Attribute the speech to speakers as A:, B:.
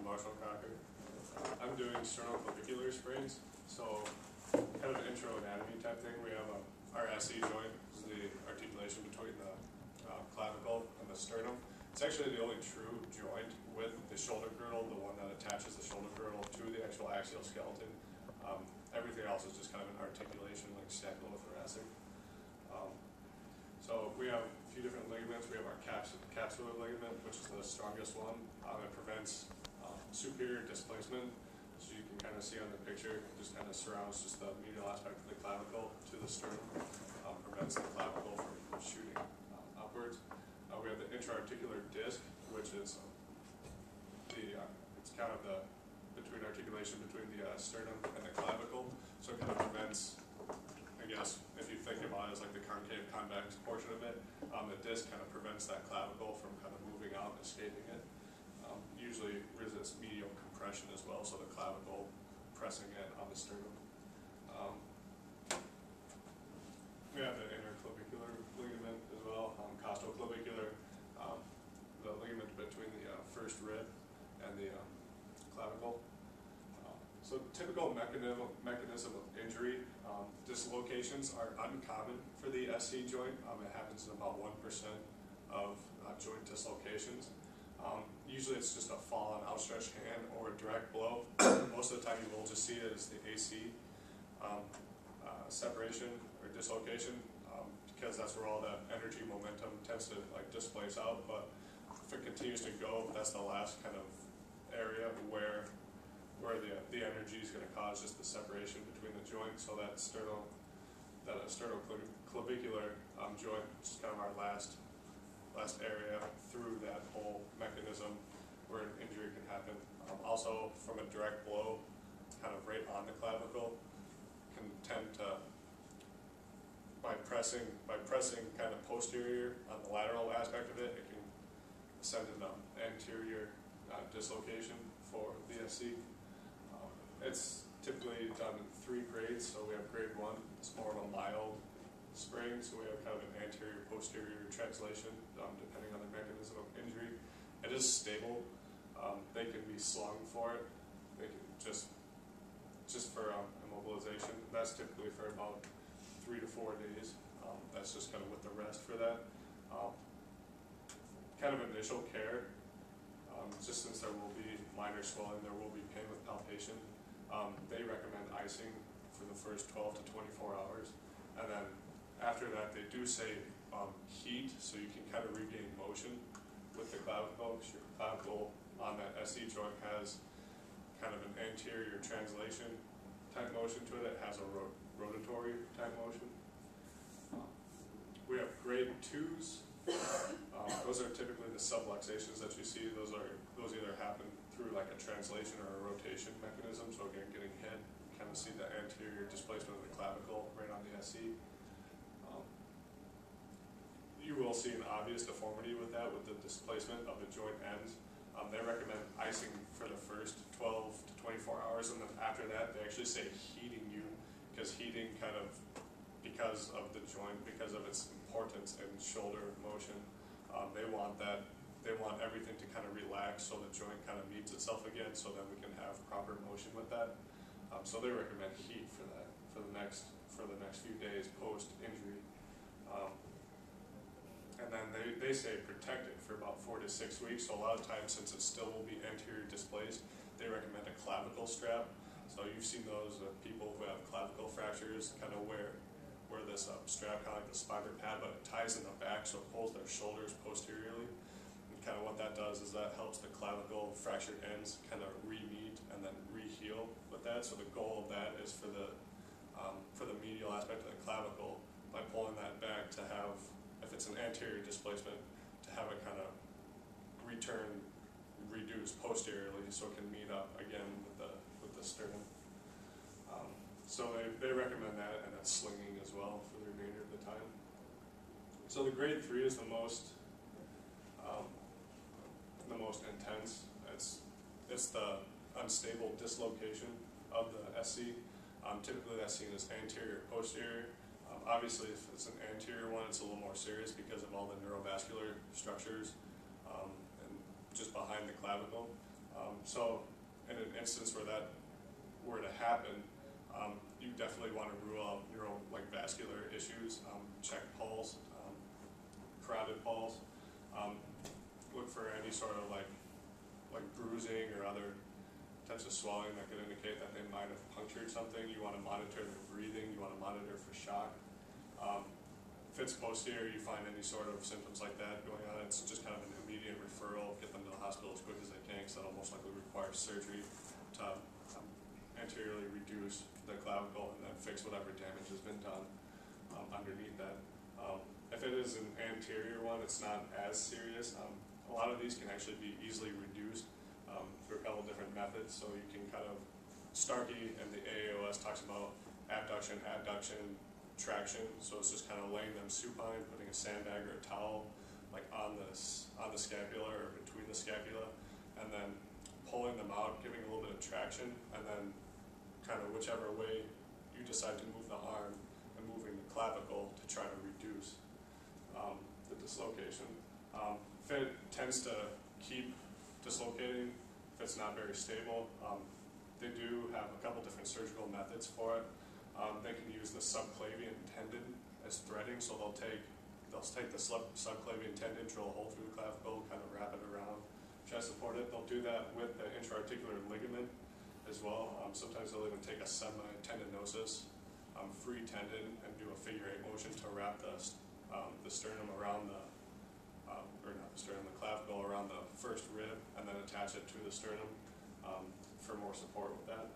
A: Marshall Kraker. I'm doing sternoclavicular sprains, so kind of an intro anatomy type thing. We have our SE joint, is the articulation between the clavicle and the sternum. It's actually the only true joint with the shoulder girdle, the one that attaches the shoulder girdle to the actual axial skeleton. Everything else is just kind of an articulation like sacrothoracic. So we have a few different ligaments. We have our capsular ligament, which is the strongest one. It prevents superior displacement. So you can kind of see on the picture, it just kind of surrounds just the medial aspect of the clavicle to the sternum, prevents the clavicle from shooting upwards. We have the intra-articular disc, which is it's kind of the articulation between the sternum and the clavicle. So it kind of prevents, I guess, if you think about it as like the concave convex portion of it, the disc kind of prevents that clavicle from kind of moving out and escaping it. Usually resists medial compression as well, so the clavicle pressing in on the sternum. We have the interclavicular ligament as well, costoclavicular, the ligament between the first rib and the clavicle. So typical mechanism of injury, dislocations are uncommon for the SC joint. It happens in about 1% of joint dislocations. Usually it's just a fall, an outstretched hand, or a direct blow. Most of the time you will just see it as the AC separation or dislocation, because that's where all the energy momentum tends to like displace out. But if it continues to go, that's the last kind of area where the energy is going to cause just the separation between the joints. So that sternoclavicular joint is kind of our last area through that whole mechanism where an injury can happen. Also, from a direct blow, kind of right on the clavicle, can tend to, by pressing kind of posterior on the lateral aspect of it, it can send an anterior dislocation for the SC. It's typically done in 3 grades, so we have grade 1, it's more of a mild sprain, so we have kind of an anterior-posterior translation, depending on the mechanism of injury. It is stable. They can be slung for it. They can just for immobilization. That's typically for about 3 to 4 days. That's just kind of with the rest for that. Kind of initial care, just since there will be minor swelling, there will be pain with palpation. They recommend icing for the first 12 to 24 hours. And then after that, they do say heat, so you can kind of regain motion with the clavicle, because your clavicle on that SE joint has kind of an anterior translation type motion to it. It has a rotatory type motion. We have grade 2s. Those are typically the subluxations that you see. Those either happen through like a translation or a rotation mechanism. So again, getting hit, you kind of see the anterior displacement of the clavicle right on the SE. You will see an obvious deformity with that, with the displacement of the joint ends. They recommend icing for the first 12 to 24 hours, and then after that, they actually say heating you, because heating kind of, because of the joint, because of its importance in shoulder motion, they want everything to kind of relax so the joint kind of meets itself again, so then we can have proper motion with that. So they recommend heat for that for the next few days post injury. And then they say protect it for about 4 to 6 weeks. So a lot of times, since it still will be anterior displaced, they recommend a clavicle strap. So you've seen those people who have clavicle fractures kind of wear this strap, kind of like the spider pad, but it ties in the back, so it pulls their shoulders posteriorly. And kind of what that does is that helps the clavicle fractured ends kind of re-meet and then re-heal with that. So the goal of that is for the medial aspect of the clavicle, by pulling that back, to have, if it's an anterior displacement, to have it kind of reduce posteriorly, so it can meet up again with the sternum. So they recommend that, and then slinging as well for the remainder of the time. So the grade 3 is the most intense. It's the unstable dislocation of the SC. Typically that's seen as anterior, posterior. Obviously, if it's an anterior one, it's a little more serious because of all the neurovascular structures and just behind the clavicle. So in an instance where that were to happen, you definitely want to rule out your own like vascular issues, check pulse, carotid pulse, look for any sort of like bruising or other types of swelling that could indicate that they might have punctured something. You want to monitor their breathing, you want to monitor for shock. If it's posterior, you find any sort of symptoms like that going on, it's just kind of an immediate referral, get them to the hospital as quick as they can, because that'll most likely require surgery to anteriorly reduce the clavicle and then fix whatever damage has been done underneath that. If it is an anterior one, it's not as serious. A lot of these can actually be easily reduced through a couple different methods. So you can kind of, Starkey and the AAOS talks about abduction, adduction, traction. So it's just kind of laying them supine, putting a sandbag or a towel like on the scapula or between the scapula, and then pulling them out, giving a little bit of traction, and then kind of whichever way you decide to move the arm and moving the clavicle to try to reduce the dislocation. If it tends to keep dislocating, if it's not very stable, they do have a couple different surgical methods for it. They can use the subclavian tendon as threading, so they'll take the subclavian tendon, drill a hole through the clavicle, kind of wrap it around, try to support it. They'll do that with the intra-articular ligament as well. Sometimes they'll even take a semi-tendinosis, free tendon, and do a figure 8 motion to wrap the sternum around the clavicle around the first rib, and then attach it to the sternum for more support with that.